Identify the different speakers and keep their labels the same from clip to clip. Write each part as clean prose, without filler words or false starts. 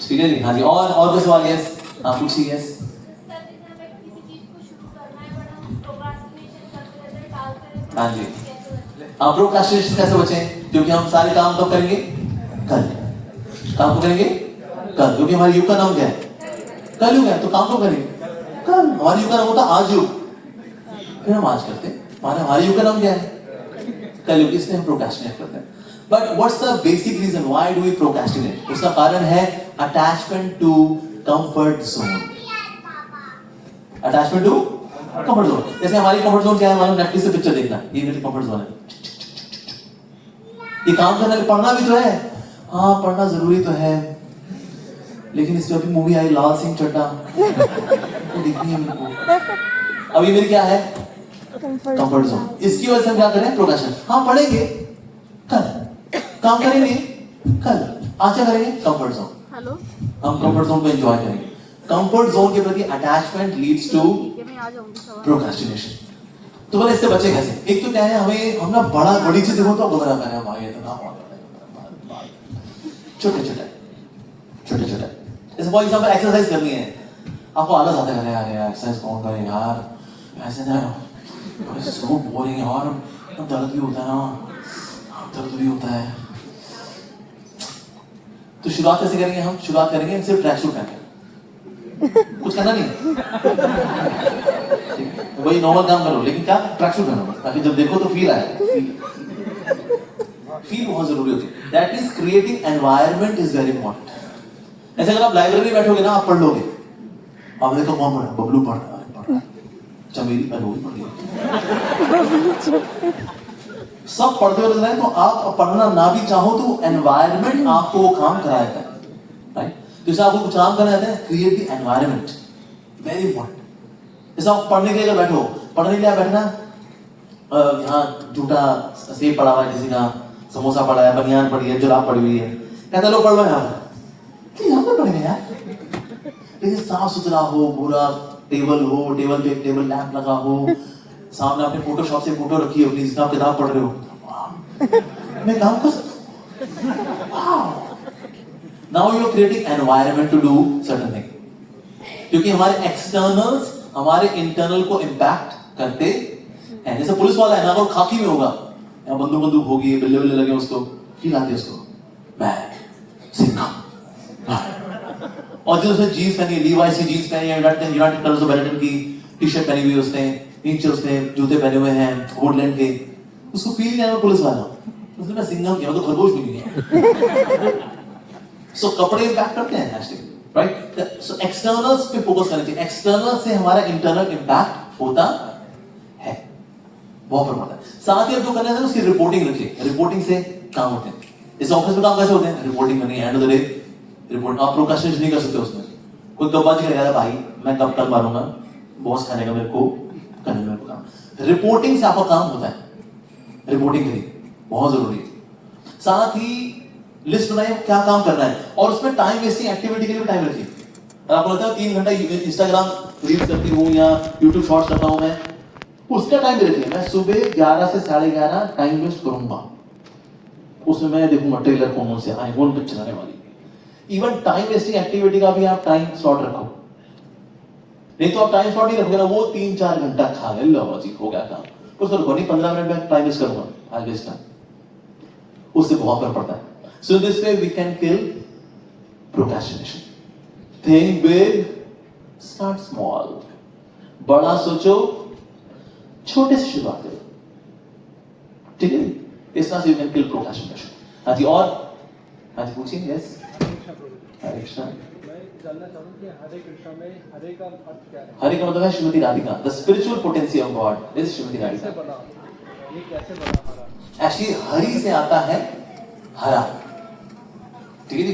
Speaker 1: ठीक है जी, हाँ जी। और कोई सवाल? यस, हाँ पूछिए। यस, हाँ जी। आप प्रोक्रेस्टिनेशन कैसे बचें? क्योंकि हम सारे काम कब करेंगे? कल। काम को करेंगे कल, क्योंकि हमारे युग का नाम क्या है? कल युग है, तो काम को करेंगे कल। हमारे युग का नाम होता आज युग, फिर हम आज करते हैं। हमारे युग का नाम क्या है? कल युग, इसलिए हम प्रोक्रेस्टिनेट करते हैं। But what's the basic reason why do we procrastinate? उसका कारण है attachment to comfort zone. Attachment to comfort zone. जैसे हमारी कंफर्ट जोन क्या है? मानो नेटफ्लिक्स से पिक्चर देखना, ये मेरी कंफर्ट जोन है। ये काम करना, पढ़ना भी तो है। हाँ, पढ़ना जरूरी तो है, लेकिन इस पे अभी मूवी आई लाल सिंह चड्ढा, वो देखनी है मेरे को। अभी मेरी क्या है? Comfort zone. इसकी वजह से हम क्या करें? प्रोक्रेस्टिनेट। हाँ, पढ़ेंगे कल, काम करेंगे कल, आज क्या करेंगे? Comfort zone. हेलो, हम कंफर्ट जोन को एंजॉय करेंगे। कंफर्ट जोन के प्रति अटैचमेंट लीड्स टू प्रोक्रेस्टिनेशन। तो बोले इससे बचे कैसे? एक तो क्या है, हम ना बड़ी चीज देखो तो घबरा कर भाई, छोटे जैसे फॉर एग्जांपल एक्सरसाइज करनी है, आपको आलस आता है, यार एक्सरसाइज कौन करे यार, ऐसे ना सो बोरिंग यार, दर्द भी होता है ना, दर्द भी होता है। तो शुरुआत कैसे करेंगे? हम शुरुआत करेंगे सिर्फ ट्रैक सूट पहनकर, कुछ करना नहीं, वही नॉर्मल काम करो, लेकिन क्या? ट्रैक सूट पहनो, ताकि जब देखो तो फील आए। फील बहुत जरूरी होती है। That is creating environment is very important. ऐसे अगर आप लाइब्रेरी में बैठोगे ना, आप पढ़ लोगे, आप देखो कौन पढ़ रहा है? बबलू पढ़ रहा है, चमेली पढ़ रही है, सब पढ़ते हुए रहे, तो आप पढ़ना ना भी चाहो तो एनवायरनमेंट आपको वो काम कराता है, राइट? जैसे आपको कुछ काम करना है, create the environment, very important. जैसे आप पढ़ने के लिए बैठो, पढ़ने के लिए आप बैठना, यहाँ झूठा सेब पड़ा हुआ है, किसी का समोसा पड़ा है, बनियान पड़ी है, जुराब पड़ी हुई है, कहता लो पढ़ लो यहाँ पर पढ़ेंगे यार। लेकिन साफ सुथरा हो, पूरा टेबल हो, टेबल पे टेबल लैंप लगा हो, सामने आपने फोटोशॉप से फोटो रखी है, प्लीज आप किताब पढ़ रहे हो, मैं काम कर सकता हूँ। Now you are creating environment to do certain thing, क्योंकि हमारे एक्सटर्नल्स हमारे इंटरनल को इंपैक्ट करते हैं। जैसे पुलिस वाला है ना, अगर खाकी में होगा, या बंदूक होगी, बिल्ले लगे उसको, फील आती है उसको, मैं सिंघम। और जो उसने जीन्स पहनी, लीवाइस की जीन्स पहनी है, यूनाइटेड कलर्स ऑफ बेनेटन की टी-शर्ट पहनी हुई है उसने, नीचे उसने जूते पहने हुए हैं वुडलैंड के, उसको फील नहीं आया पुलिस वाला, उसने मैं सिंघम किया, मैं तो खरगोश भी नहीं है। सो कपड़े इंपैक्ट करते हैं हैशटैग, राइट? सो एक्सटर्नल्स पे फोकस करना चाहिए। एक्सटर्नल से हमारा इंटरनल इंपैक्ट होता है, बहुत फर्क पड़ता है। साथ ही अब जो करना है उसकी रिपोर्टिंग रखिए, रिपोर्टिंग से काम होते हैं। इस ऑफिस में काम कैसे होते हैं? रिपोर्टिंग करनी है, end of the day report. आप प्रोक्रेस्टिनेशन नहीं कर सकते उसमें। कोई कब्बाजी करेगा, भाई मैं कब तक मारूंगा, बॉस खाने का मेरे को करने में काम। रिपोर्टिंग से आपका काम होता है, रिपोर्टिंग करिए, बहुत जरूरी है। साथ ही लिस्ट बनाइए क्या काम करना है, और उसमें टाइम वेस्टिंग एक्टिविटी के लिए टाइम रखिए। अगर आपको लगता है 3 घंटा इंस्टाग्राम रील्स करती हूँ या यूट्यूब शॉर्ट्स करता हूँ मैं, उसका टाइम भी रखिए। मैं सुबह 11 से 11:30 टाइम वेस्ट करूंगा, उसमें मैं देखूंगा ट्रेलर कौन से आए, कौन पिक्चर आने वाली। इवन टाइम वेस्टिंग एक्टिविटी का भी आप टाइम स्लॉट रखो, नहीं तो आप टाइम स्लॉट नहीं रखोगे ना, वो 3-4 घंटा खा ले, लो जी हो गया काम, उसको रखो नहीं 15 मिनट में टाइम वेस्ट करूंगा, आज वेस्ट टाइम, उससे बहुत फर्क पड़ता है। So this way we can kill procrastination. Think big, start small. बड़ा सोचो, छोटे से शुरुआत करो, ठीक है? इस तरह से यू कैन किल प्रोक्रेस्टिनेशन। हाँ जी, और हाँ जी पूछिए। यस, हरे कृष्णा।
Speaker 2: मैं जानना चाहूंगा कि हरे कृष्णा में हरे का अर्थ क्या है?
Speaker 1: हरे का मतलब है Shrimati Radhika. The spiritual potency of God is Shrimati Radhika.
Speaker 2: ये कैसे बना हरा?
Speaker 1: एक्चुअली हरि से आता है हरा, ठीक है जी,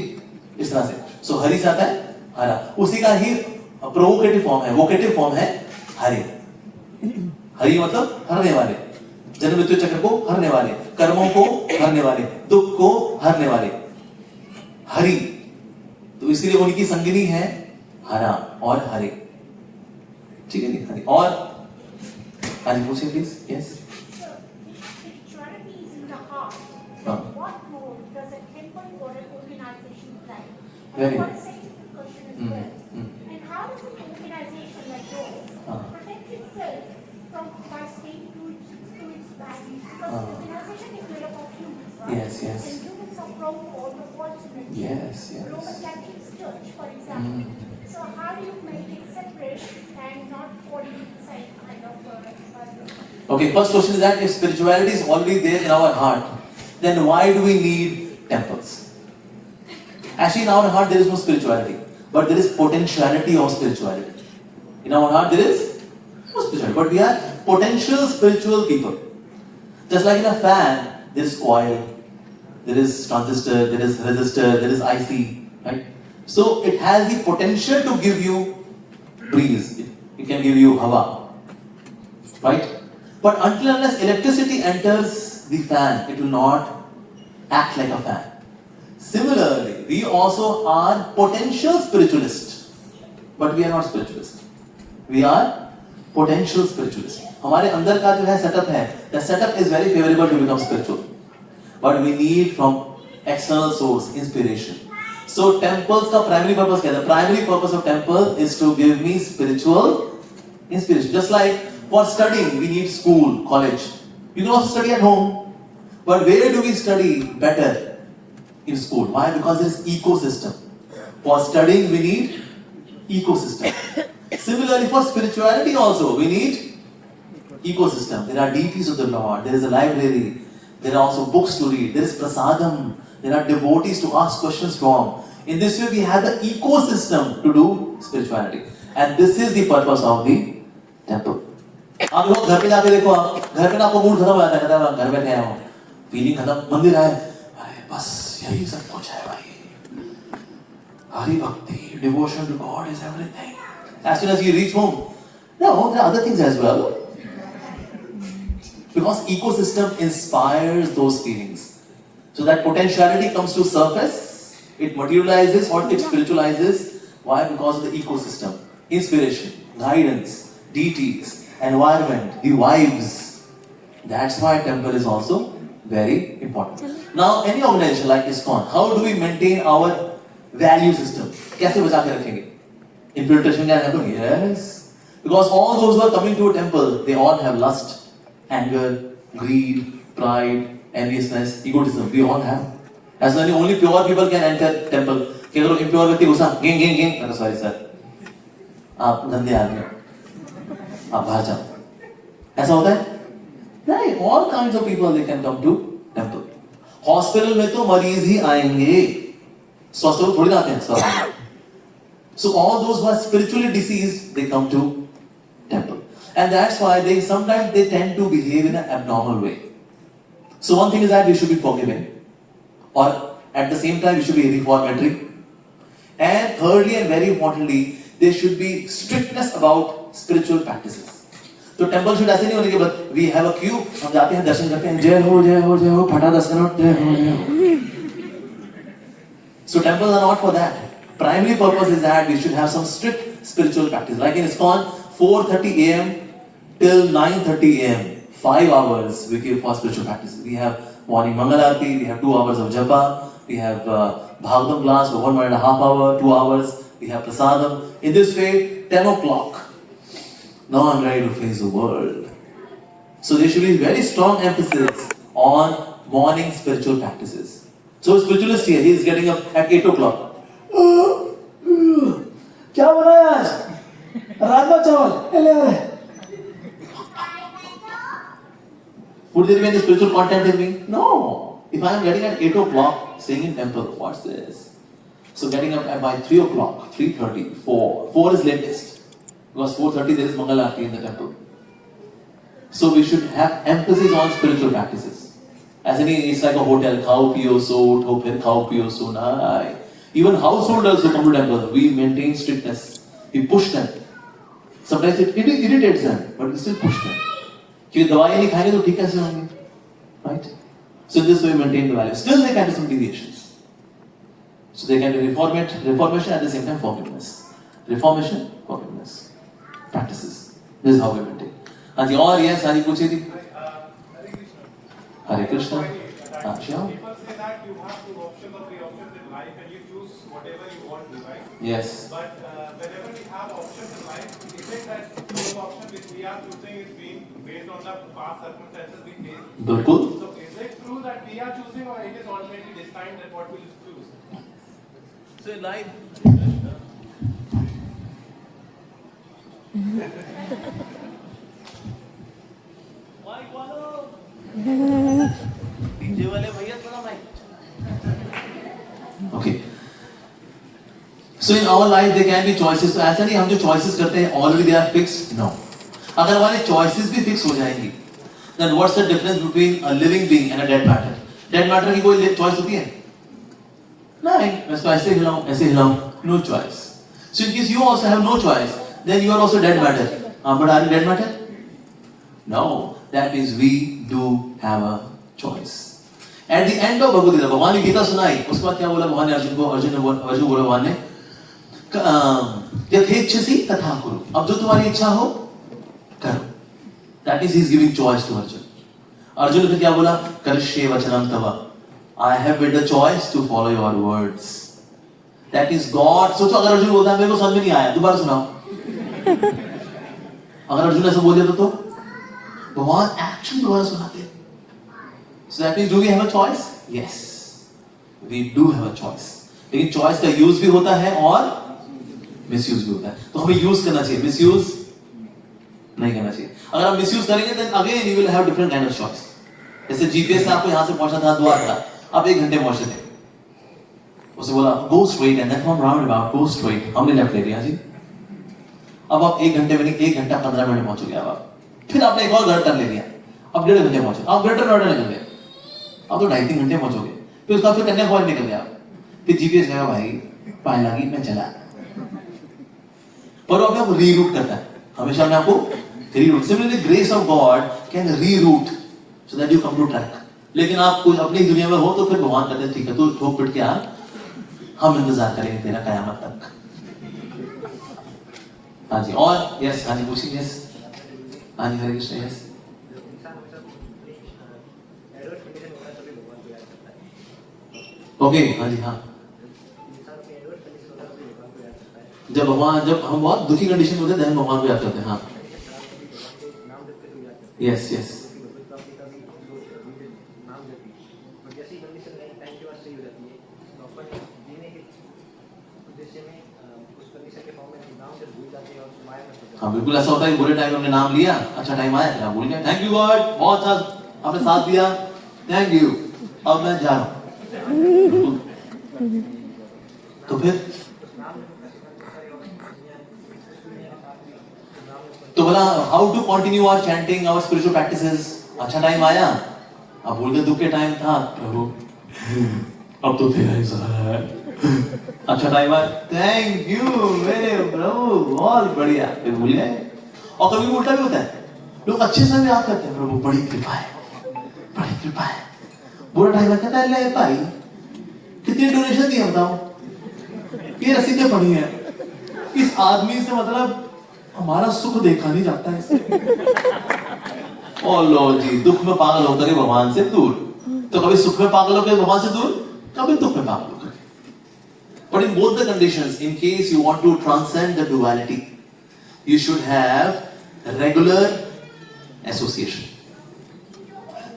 Speaker 1: इस तरह से। सो हरि से आता है हरा, उसी का ही प्रोवोकेटिव फॉर्म है, वोकेटिव फॉर्म है हरि। हरि मतलब हरने वाले, जन्म मृत्यु चक्र को हरने वाले, कर्मों को हरने वाले, दुख को हरने वाले, हरि। तो इसलिए उनकी संगिनी है हरा और हरे, ठीक है जी। हरि और हाँ जी पूछिए please. Yes,
Speaker 3: What role does a temple or an organization play?
Speaker 1: Very
Speaker 3: What is the organization like yours protects itself from by staying true to its values? Because the organization is made up of humans, right?
Speaker 1: Yes, yes.
Speaker 3: And humans are prone to all the faults in nature.
Speaker 1: Yes, yes.
Speaker 3: Roman Catholic Church, for example. So how do you make it separate and not falling inside kind of
Speaker 1: Okay, first question is that if spirituality is already there in our heart, then why do we need temples? Actually, in our heart there is no spirituality, but there is potentiality of spirituality. In our heart there is no spirituality, but we are potential spiritual people. Just like in a fan, there is coil, there is transistor, there is resistor, there is IC, right? So it has the potential to give you breeze, it can give you hava, right? But until unless electricity enters the fan, it will not act like a fan. Similarly, we also are potential spiritualists, but we are not spiritualists. We are potential spiritualists. हमारे अंदर का जो है setup है, the setup is very favorable to become spiritual, but we need from external source inspiration. So temples का primary purpose क्या है? The primary purpose of temple is to give me spiritual inspiration. Just like for studying, we need school, college. You can also study at home, but where do we study better? In school. Why? Because there is ecosystem. For studying, we need ecosystem. Similarly, for spirituality also, we need ecosystem. There are deities of the Lord. There is a library. There are also books to read. There is prasadam. There are devotees to ask questions from. In this way, we have the ecosystem to do spirituality. And this is the purpose of the temple. आप लोग घर पे जाके देखो, आप घर पे ना आपको मूड खत्म हो जाता है, कहता है घर बैठे हैं, फीलिंग खत्म, मंदिर आए, अरे बस यही सब कुछ है भाई, हरि भक्ति, devotion to God is everything. As soon as you reach home, no, there are other things as well. Because ecosystem inspires those feelings. So that potentiality comes to surface, it materializes or it spiritualizes. Why? Because of the ecosystem, inspiration, guidance, deities, environment, the vibes. That's why temple is also very important. Now, any organization like ISKCON, how do we maintain our value system? कैसे बचा के रखेंगे? Infiltration can happen? Yes. Because all those who are coming to a temple, they all have lust, anger, greed, pride, enviousness, egotism. We all have. As only pure people can enter temple. कि अगर impure व्यक्ति घुसा, गें, sorry sir, आप गंदे आदमी हो, आप बाहर जाओ. ऐसा होता है? नहीं, all kinds of people they can come to temple. Hospital में तो मरीज ही आएंगे, स्वस्थ लोग थोड़ी ना आते हैं. So all those who are spiritually diseased, they come to temple, and that's why they sometimes they tend to behave in an abnormal way. So one thing is that we should be forgiving, or at the same time we should be reformatory, and thirdly and very importantly, there should be strictness about spiritual practices. तो temple should ऐसे नहीं होने के बाद we have a Q, हम जाते हैं दर्शन करते हैं, जय हो जय हो जय हो, फटा 10 मिनट, जय हो जय हो. So temples are not for that. Primary purpose is that we should have some strict spiritual practice. Like in ISKCON, 4:30 a.m. till 9:30 a.m. 5 hours we give for spiritual practices. We have morning Mangal Aarti, we have 2 hours of japa, we have Bhagavatam class for 1.5 hours, 2 hours, we have prasadam. In this way, 10 o'clock. Now I'm ready to face the world. So there should be very strong emphasis on morning spiritual practices. So spiritualist here, he is getting up at 8 o'clock. क्या बनाया आज? राजमा चावल. ले आ रहे. Would there be any spiritual content in me? No. If I am getting at 8 o'clock, saying in temple, what's this? So getting up by 3 o'clock, 3:30, 4. 4 is latest. Because 4:30 there is Mangal Aarti in the temple. So we should have emphasis on spiritual practices. As any, it's like a hotel, khao piyo so, utho phir khao piyo so, nahi. Even householders who come to temple, we maintain strictness. We push them. Sometimes it irritates them, but we still push them. क्योंकि दवाई नहीं खाएंगे तो ठीक कैसे होंगे? Right? So in this way we maintain the value. Still they can do some deviations. So they can do reformation at the same time forgiveness. Reformation, forgiveness. Practices. This is how we maintain. हाँ जी, और yes, हाँ जी पूछिए जी. Hare Krishna. हाँ, sure.
Speaker 4: People say that you have two options or three options in life and you choose whatever you want to, right?
Speaker 1: Yes.
Speaker 4: But whenever we have options in life, is it that those options which we are choosing is being based on the past circumstances we face?
Speaker 1: बिल्कुल.
Speaker 4: So is it true that we are choosing or it is already destined that what we will choose?
Speaker 1: So in life. DJ वाले भैया थोड़ा mic. Okay. So in our life there can be choices. तो ऐसा नहीं हम जो choices करते हैं already they are fixed. No. अगर हमारे choices भी fix हो जाएंगी, then what's the difference between a living being and a dead matter? Dead matter की कोई choice होती है? नहीं. मैं इसको ऐसे हिलाऊं, no choice. So in case you also have no choice, then you are also dead matter. But are you dead matter? No. That means we do have a choice. At the end of Bhagavad Gita, भगवान ने गीता सुनाई, उसके बाद क्या बोला भगवान ने अर्जुन को बोला भगवान ने यथेच्छसि तथा कुरु. अब जो तुम्हारी इच्छा हो करो. That is he is giving choice to Arjun. Arjun ने फिर क्या बोला? करिष्ये वचनं तव. I have made the choice to follow your words. That is God. सोचो अगर अर्जुन बोलता है मेरे को समझ में नहीं आया, दोबारा सुनाओ. अगर अर्जुन ऐसा बोल दिया तो भगवान एक्शन दोबारा सुनाते. So that means do we have a choice? Yes, we do have a choice. लेकिन choice का use भी होता है और misuse भी होता है. तो हमें use करना चाहिए, misuse नहीं करना चाहिए. अगर आप misuse करेंगे then again you will have different kind of choice. जैसे GPS से आपको यहाँ से पहुँचना था द्वारका, आप 1 घंटे पहुँचे थे. उसे बोला go straight and then come roundabout, go straight. हमने left ले लिया जी. अब आप 1 घंटे में नहीं 1 घंटा 15 मिनट पहुँचोगे अब आप. फिर आपने एक और गलत टर्न ले लिया. अब 1.5 घंटे पहुँचे. आप ग्रेटर नोएडा निकल गए. अब तो 2.5-3 घंटे पहुँचोगे. फिर उसका फिर कन्याकुमारी निकल गया. फिर जीपीएस कहेगा भाई पाए लगी मैं चला. पर वो अपने आपको रीरूट करता है. हमेशा अपने आपको reroute. Similarly grace of God can reroute so that you come to track. लेकिन आप कुछ अपनी दुनिया में हो तो फिर भगवान कहते हैं ठीक है तू ठोक पिट के आ, हम इंतजार करेंगे तेरा कयामत तक. हाँ जी. और यस हाँ जी पूछिए. यस हाँ जी हरे कृष्ण. Yes okay. हाँ जी. हाँ जब हम बहुत दुखी कंडीशन में होते हैं भगवान को याद करते हैं. हाँ यस यस. हाँ बिल्कुल ऐसा होता है. बुरे टाइम में हमने नाम लिया, अच्छा टाइम आया भूल गए. थैंक यू गॉड, बहुत अच्छा आपने साथ दिया, थैंक यू, अब मैं जा रहा हूँ. तो फिर तो बोला how to continue our chanting our spiritual practices. अच्छा टाइम आया, अब भूल गए दुख के टाइम था. प्रभु अब तो तेरा ही सहारा है. अच्छा टाइम आया, थैंक यू मेरे प्रभु बहुत बढ़िया. फिर भूल गए. और कभी उल्टा भी होता है, लोग अच्छे समय याद करते हैं प्रभु बड़ी कृपा है, बड़ी कृपा है. बुरा टाइम कहता है ले भाई कितनी डोनेशन दी बताओ, ये रसीदें पड़ी हैं. इस आदमी से मतलब हमारा सुख देखा नहीं जाता है. ओ लो जी, दुख में पागल होकर के भगवान से दूर. तो कभी सुख में पागल होकर भगवान से दूर, कभी दुख में पागल होकर. But in both the conditions, in case you want to transcend the duality, you should have regular association.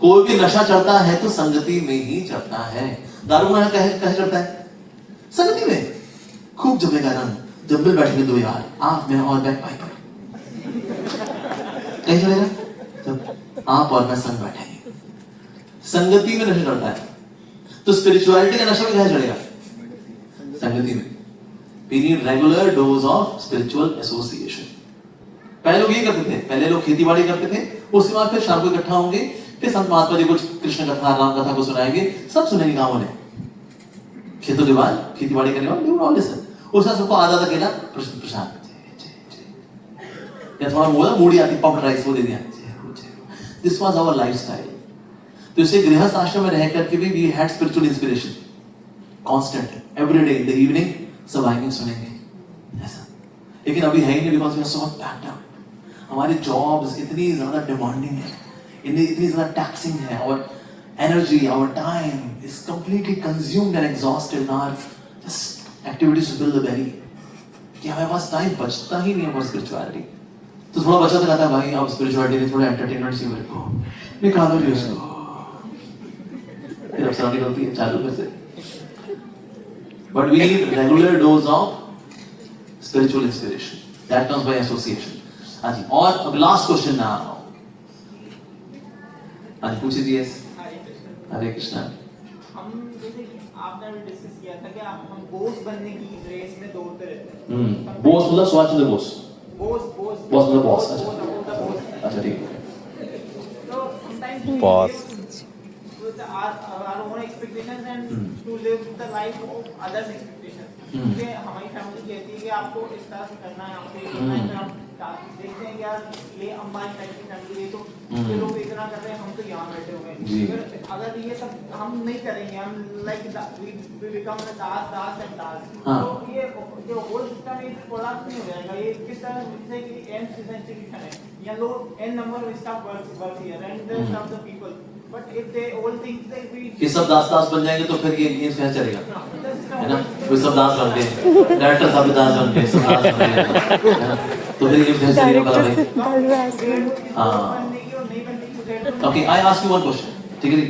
Speaker 1: कोई भी नशा चढ़ता है तो संगति में ही चढ़ता है. दारू में कहे चढ़ता है संगति में. खूब जमेगा रंग, जब भी बैठेंगे दो यार, आप मैं और बैक पाई पर कहीं चलेगा जब आप और मैं संग बैठेंगे. संगति में नशा चढ़ता है. तो स्पिरिचुअलिटी का नशा भी कहाँ चढ़ेगा? संगति में. We need regular dose of spiritual association. पहले लोग ये करते थे, पहले लोग खेती बाड़ी करते थे, उसके बाद फिर शाम को इकट्ठा होंगे, फिर संत महात्मा जी कुछ कृष्ण कथा राम कथा को सुनाएंगे, सब सुनेंगे गांवों ने. खेतों के बाद खेती बाड़ी करने वाले लोग लिसन. उसका सबको आधा आधा केला प्रसाद या थोड़ा बोला मूड़ी आती पाउडर राइस वो दे दिया. This was our lifestyle. तो इसे गृहस्थ आश्रम में रह करके भी we had spiritual inspiration constant every day in the evening. सब आएंगे सुनेंगे ऐसा. लेकिन अभी है ही नहीं, because we are so packed up. हमारी जॉब्स इतनी ज्यादा डिमांडिंग है, इतनी ज्यादा टैक्सिंग है, और energy, our time is completely consumed and exhausted in our just activities to build the belly. कि हमारे पास टाइम बचता ही नहीं है फॉर स्पिरिचुअलिटी. तो थोड़ा बचा तो रहता है भाई, अब स्पिरिचुअलिटी में थोड़ा एंटरटेनमेंट चाहिए मेरे को, निकालो भी उसको, फिर अफसर निकलती है चालू फिर से. But we need regular dose of spiritual inspiration. That comes by association. हाँ जी. और अब लास्ट क्वेश्चन ना. हाँ जी पूछिए जी. हरे कृष्णा.
Speaker 5: हम जैसे कि आपने अभी डिस्कस किया था कि हम बॉस बनने की रेस में दौड़ते रहते हैं.
Speaker 1: बॉस मतलब स्वाच द बॉस.
Speaker 5: बॉस
Speaker 1: मतलब बॉस.
Speaker 5: अच्छा.
Speaker 1: अच्छा ठीक है.
Speaker 5: तो sometimes
Speaker 6: Boss.
Speaker 5: with our own expectations and to live the life of others' expectations. क्योंकि हमारी फैमिली कहती है कि आपको इस तरह से करना है, आपको ये करना है, फिर हम देखते हैं कि यार ये अंबानी टाइप की फैमिली है, तो ये लोग इतना कर रहे हैं, हम तो यहाँ बैठे हुए हैं. फिर अगर ये सब हम नहीं करेंगे, हम like we become the Das and दास, तो ये जो होल सिस्टम है कोलैप्स नहीं हो जाएगा. ये किस तरह से कि एंड इंस्टीट्यूशन है, या लोग an number of staff work here and the serve the people. But if they all think that we
Speaker 1: ये सब दास बन जाएंगे तो फिर ये कैसे चलेगा, है ना. वो सब दास बनते हैं, डायरेक्टर साहब दास बनते हैं, सब दास बनते हैं, है ना. तो फिर ये कैसे चलेगा भाई. हाँ. Okay, I ask you one question. ठीक है जी.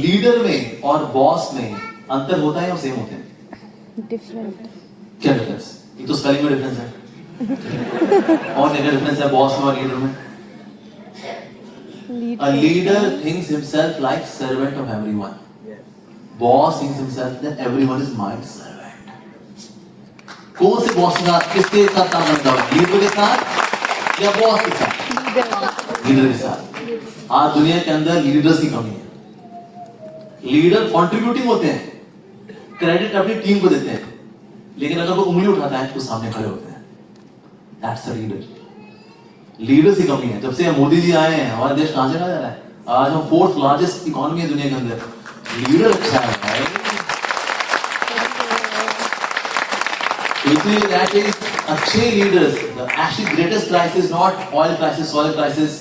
Speaker 1: लीडर में और बॉस में अंतर होता है या सेम होते हैं?
Speaker 7: डिफरेंट.
Speaker 1: क्या डिफरेंस? एक तो स्पेलिंग में डिफरेंस है, और क्या डिफरेंस है बॉस में और लीडर में? A leader thinks himself like servant of everyone. Boss thinks himself that everyone is my servant. कौन से बॉस के साथ, किसके साथ काम करता है? लीडर के साथ या बॉस के साथ? लीडर के साथ. आज दुनिया के अंदर लीडर्स की कमी है. लीडर कंट्रीब्यूटिंग होते हैं, क्रेडिट अपनी टीम को देते हैं, लेकिन अगर वो उंगली उठाता है तो सामने खड़े होते हैं. That's the leader. लीडर्स की कमी है. जब से मोदी जी आए हैं हमारा देश कहां से कहां जा रहा है. आज हम 4th लार्जेस्ट इकोनॉमी है दुनिया के अंदर. लीडर अच्छा है भाई. इसलिए दैट इज अच्छे leaders. The actually greatest crisis not oil crisis, soil crisis,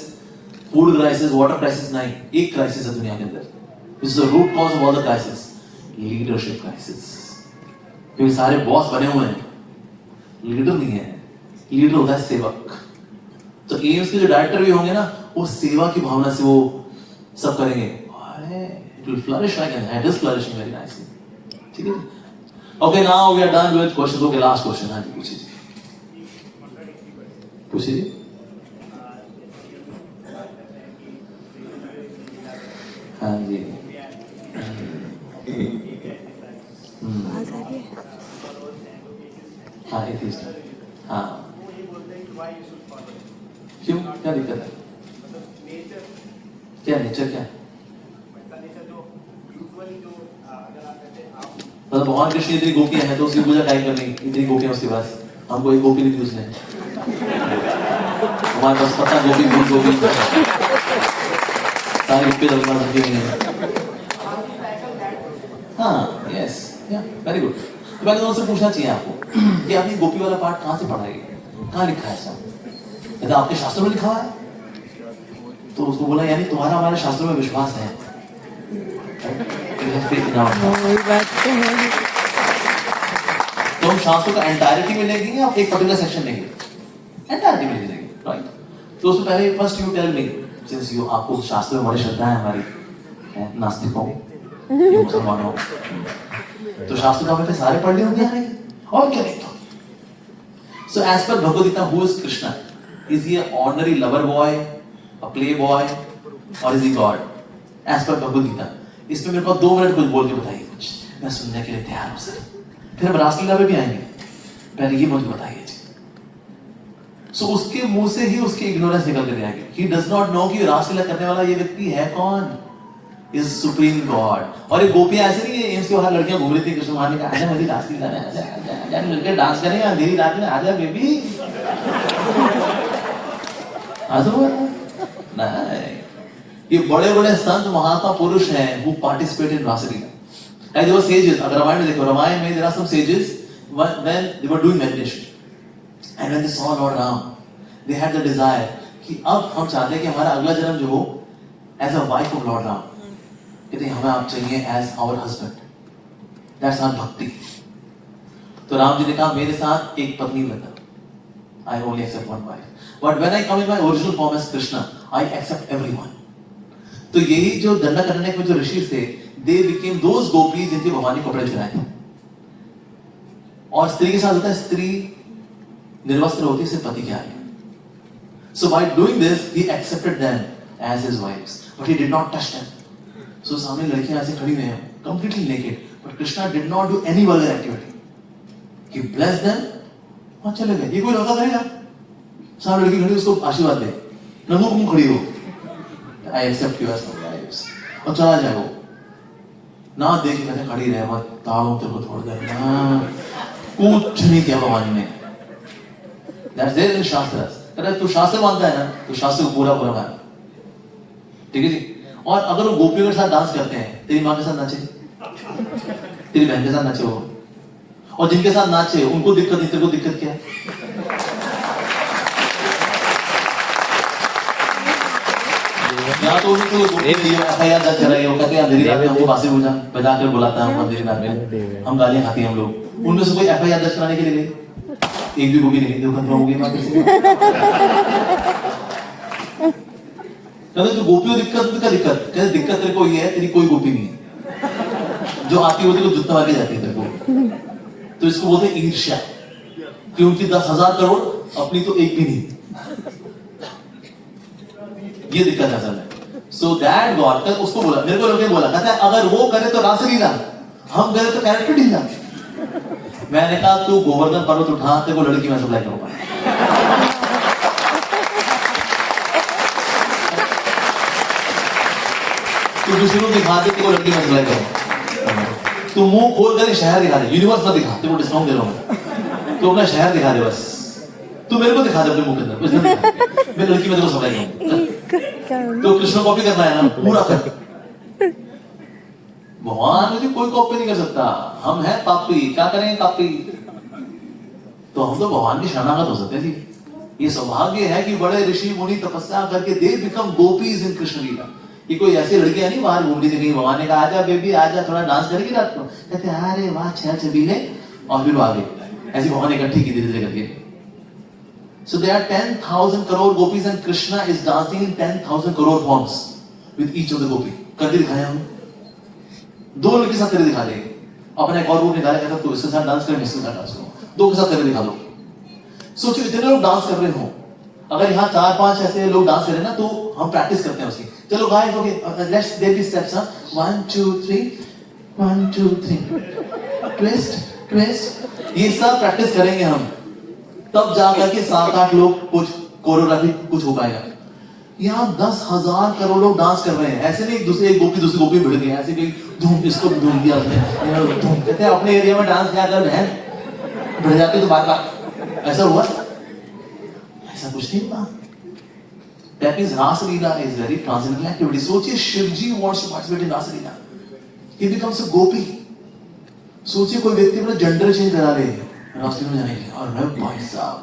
Speaker 1: food crisis, water crisis नहीं. एक क्राइसिस है दुनिया के अंदर. This is the root cause of all the crisis. Leadership crisis. क्योंकि सारे बॉस बने हुए हैं, लीडर नहीं है. लीडर होता है सेवक. तो एम्स के जो डायरेक्टर भी होंगे ना, वो सेवा की भावना से वो सब करेंगे. It will flourish like an, it is flourishing very nicely. ठीक है. Okay, now we are done with question. Okay, last question. हाँ जी पूछिए पूछिए. हाँ जी.
Speaker 7: आवाज आ रही है.
Speaker 1: हाँ एथिस्ट. हाँ क्यों, क्या दिक्कत है? क्या नेचर क्या? मतलब भगवान कृष्ण इतनी गोपियां हैं तो उसकी पूजा टाइम करनी, इतनी गोपियां उसके पास, हमको एक गोपी नहीं थी उसने. हमारे पास पता गोपी भूत गोपी सारी गोपी दलमा रखी हुई है. हाँ यस, या वेरी गुड. तो पहले तो उनसे पूछना चाहिए आपको कि आपने गोपी वाला पार्ट कहाँ से पढ़ा है, कहाँ लिखा है ऐसा? यदि आपके शास्त्रों में लिखा है तो उसको बोला यानी तुम्हारा हमारे शास्त्रों में विश्वास है. तो हम शास्त्रों का एंटायरिटी में लेंगे या एक पर्टिकुलर सेक्शन लेंगे? एंटायरिटी में लेंगे, राइट. तो उससे पहले first you tell me, since you, आपको शास्त्र में बड़ी श्रद्धा है हमारी नास्तिकों, मुसलमानों, तो शास्त्र तो हमें सारे पढ़ लिए होंगे और क्या नहीं. तो so as per Bhagavad Gita, who is Krishna? Is he an ordinary lover boy, a playboy, or is he God? As per Bhagavad Gita. इसमें मेरे को 2 मिनट कुछ बोल के बताइए, कुछ मैं सुनने के लिए तैयार हूं सर. फिर हम रासलीला पे भी आएंगे, पहले ये मुझे बताइए जी. सो उसके मुंह से ही उसकी इग्नोरेंस निकल कर आएगी. He does not know कि रासलीला करने वाला ये व्यक्ति है कौन. Is supreme God. और ये गोपियां ऐसे नहीं है एम्स के बाहर लड़कियां घूम रही थी, कृष्ण भगवान ने कहा आजा मेरी रासलीला में, आजा आजा आजा लड़के डांस करेंगे अंधेरी रात में, आजा बेबी. नहीं, ये बड़े बड़े संत महात्मा पुरुष हैं who participate in Raslila. And there were sages. अगर रामायण में देखो, रामायण में there are some sages when they were doing meditation and when they saw Lord Ram, they had the desire कि अब हम चाहते हैं कि हमारा अगला जन्म जो हो as a wife of Lord Ram. कहते हमें आप चाहिए as our husband, that's our भक्ति। तो राम जी ने कहा मेरे साथ एक पत्नी बना, I only accept one wife, but when I come in my original form as Krishna I accept everyone. तो यही जो दंडकारण्यक में जो ऋषि थे, दे बिकेम दोज गोपीज जिनके भगवान ने कपड़े चुराए थे। और स्त्री के साथ होता है, स्त्री निर्वस्त्र होती है सिर्फ पति के आगे। So by doing this, he accepted them as his wives, but he did not touch them. So सामने लड़कियां ऐसे खड़ी हुई हैं, completely naked, but Krishna did not do any vulgar activity. He blessed them, और चले गए। ये कोई लड़का करेगा? सामने लड़की खड़ी उसको आशीर्वाद दे, नंगो मुंह खड़ी हो, I accept you as my wives, और चला जाए वो। ना देखे कहते खड़ी रहे, मत ताड़ों तेरे को छोड़ दे ना, कुछ नहीं किया भगवान ने। That's there in Shastras. अगर तू शास्त्र मानता है ना, तो शास्त्र को पूरा पूरा मान, ठीक है जी। और अगर वो गोपियों के साथ डांस करते हैं, तेरी माँ के साथ नाचे, तेरी बहन के साथ नाचे वो, और जिनके साथ नाचे उनको दिक्कत नहीं, तेरे को दिक्कत क्या है? या तो उनको FIR दर्ज कराई हो, कहते हैं अंधेरी रात में हमको बांसुरी बजा कर बुलाता है, हम अंधेरी रात में हम गालियां खाते हैं हम लोग। उनमें से कोई FIR दर्ज कराने के लिए गए, एक भी गोपी नहीं, देखो होगी मां किसी कहते तो गोपियों दिक्कत का दिक्कत, कहते दिक्कत तेरे को ये है, तेरी कोई गोपी नहीं है, जो आती होती है तो जुत्ता मार के जाती है तेरे को। तो इसको बोलते हैं ईर्ष्या, कि उनकी 10,000 करोड़, अपनी तो एक भी नहीं। ये दिक्कत है असल में। सो दैट गॉड, उसको बोला, मेरे को लोग बोला, कहता है अगर वो करे तो रासलीला, हम करे तो कैरेक्टर ढीला। मैंने कहा तू गोवर्धन पर्वत उठा, तेरे को लड़की मैं सप्लाई करूंगा। तू दूसरे को दिखा दे, तेरे को लड़की मैं सप्लाई करूंगा। तू मुंह खोल कर शहर दिखा दे, यूनिवर्स मत दिखा, तेरे को डिस्काउंट दे रहा हूं। तू अपना शहर दिखा दे बस, तू मेरे को दिखा दे अपने मुंह के अंदर, कुछ नहीं दिखा। मैं लड़की मैं तेरे को सप्लाई करूंगा। तो कृष्ण कॉपी करना है ना, पूरा कर। भगवान मुझे कोई कॉपी नहीं कर सकता, हम हैं पापी, क्या करेंगे पापी? तो हम तो भगवान की शरणागत हो सकते जी। ये सौभाग्य है कि बड़े ऋषि मुनि तपस्या करके दे बिकम गोपीज इन कृष्ण लीला। ये कोई ऐसी लड़कियां नहीं बाहर घूमती थी, कहीं भगवान ने कहा आजा बेबी आजा, थोड़ा डांस करेगी रात को, कहते अरे वाह छह छबीले, और फिर आगे ऐसी भगवान इकट्ठी की धीरे धीरे करके। So there are 10,000 crore gopis and Krishna is dancing in 10,000 crore forms with each of the gopi. करके दिखाया हम, दो लड़के साथ करके दिखा दे, अपना एक और रूप निकाला, कहता तू इसके साथ डांस कर, इसके साथ डांस करो, दो के साथ करके दिखा दो। सोचो इतने लोग डांस कर रहे हो, अगर यहाँ 4-5 ऐसे लोग डांस करें ना, तो हम प्रैक्टिस करते हैं उसकी। चलो guys, okay let's baby steps, 1 2 3 1 2 3 twist twist, ये सब प्रैक्टिस करेंगे हम, तब जाकर के 7-8 लोग कुछ कोरियोग्राफी कुछ हो पाएगा। यहाँ 10,000 करोड़ लोग डांस कर रहे हैं, ऐसे नहीं एक गोपी दूसरी गोपी भिड़ गई, ऐसे कोई धूम इसको धूम दिया उसने, धूम कहते हैं अपने एरिया में डांस क्या कर बहन, भिड़ जाती तो बार ऐसा हुआ, ऐसा कुछ नहीं हुआ। That means Rasalila is very transcendental activity. सोचिए Shivji wants to participate in Rasalila, he becomes a gopi। सोचिए कोई व्यक्ति अपना जेंडर चेंज करा ले रासलीला में जाने के लिए, और मैं भाई साहब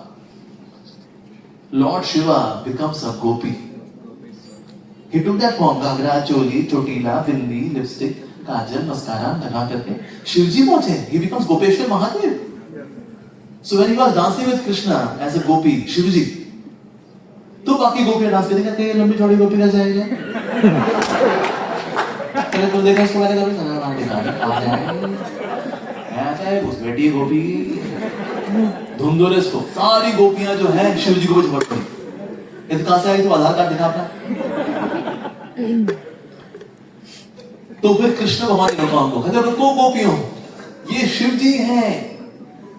Speaker 1: Lord Shiva becomes a gopi. He took that form, घाघरा चोली चोटीला बिंदी लिपस्टिक काजल मस्कारा लगा करके शिवजी पहुंचे, he becomes Gopeshwar Mahadev. So when he was dancing with Krishna as a gopi, Shivji, तो बाकी गोपियां डांस करेंगे, कहते लंबी चौड़ी गोपी कैसे आएगी? पहले तो देखा इसको, मैंने कहा उस बेटी गोपी धुंधोरे इसको, सारी गोपियां जो हैं शिव जी को भी झपट पड़ी। कहां से आई? तो आधार कार्ड दिखा अपना। तो फिर कृष्ण भगवान ने कहा हमको, कहते रुको गोपियों, ये शिव जी हैं,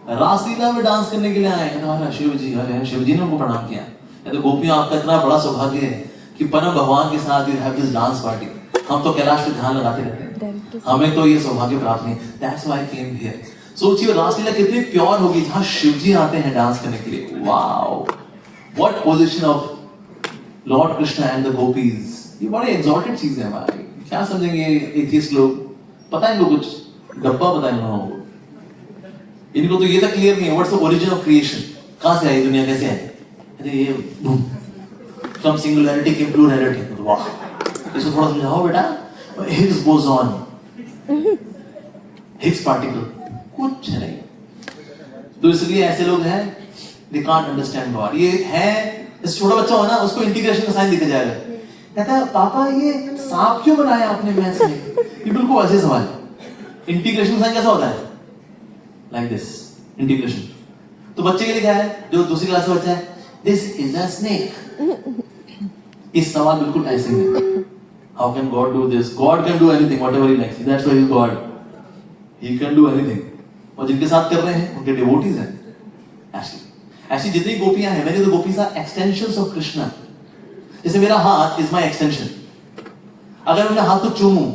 Speaker 1: रासलीला में डांस करने के लिए आए। कहते शिव जी, अरे शिव जी ने उनको प्रणाम किया। तो गोपियों, आपका इतना बड़ा सौभाग्य है कि परम भगवान के साथ you have this dance party. हम तो कैलाश पे ध्यान लगाते रहते हैं, हमें तो ये सौभाग्य प्राप्त नहीं। That's why I came here. सोचिए रासलीला कितनी प्योर होगी जहां शिवजी आते हैं डांस करने के लिए। Wow, what position of Lord Krishna and the gopis. ये बड़ी एग्जॉल्टेड चीज है हमारी। क्या समझेंगे एथियस्ट लोग? पता है इनको कुछ डब्बा पता है इनको, इनको तो ये तक क्लियर नहीं है what's the origin of creation. कहां से आई दुनिया, कैसे आई? अरे ये फ्रॉम सिंगुलैरिटी की प्लूरैलिटी। वाह, इसको थोड़ा समझाओ बेटा। हिग्स बोसॉन, हिग्स पार्टिकल, कुछ नहीं। तो इसलिए ऐसे लोग हैं, they can't understand God। ये है, इस छोटा बच्चा हो ना, उसको इंटीग्रेशन का साइन दिखा जाएगा, कहता है पापा ये सांप क्यों बनाया आपने मैथ्स में? ये बिल्कुल ऐसे सवाल है। इंटीग्रेशन साइन कैसा होता है? Like this, integration. तो बच्चे के लिए क्या है, जो दूसरी क्लास में बच्चा है, दिस इज अ स्नेक। इस सवाल बिल्कुल ऐसे ही है। How can God do this? God can do anything, whatever He likes. That's why He is God. He can do anything. और जिनके साथ कर रहे हैं, उनके devotees हैं। ऐसी जितनी गोपियां हैं, many of the gopis are extensions of Krishna. जैसे मेरा हाथ is my extension. अगर मैं मेरा हाथ को चूमूं,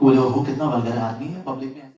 Speaker 1: बोले वो कितना वल्गर आदमी है पब्लिक में।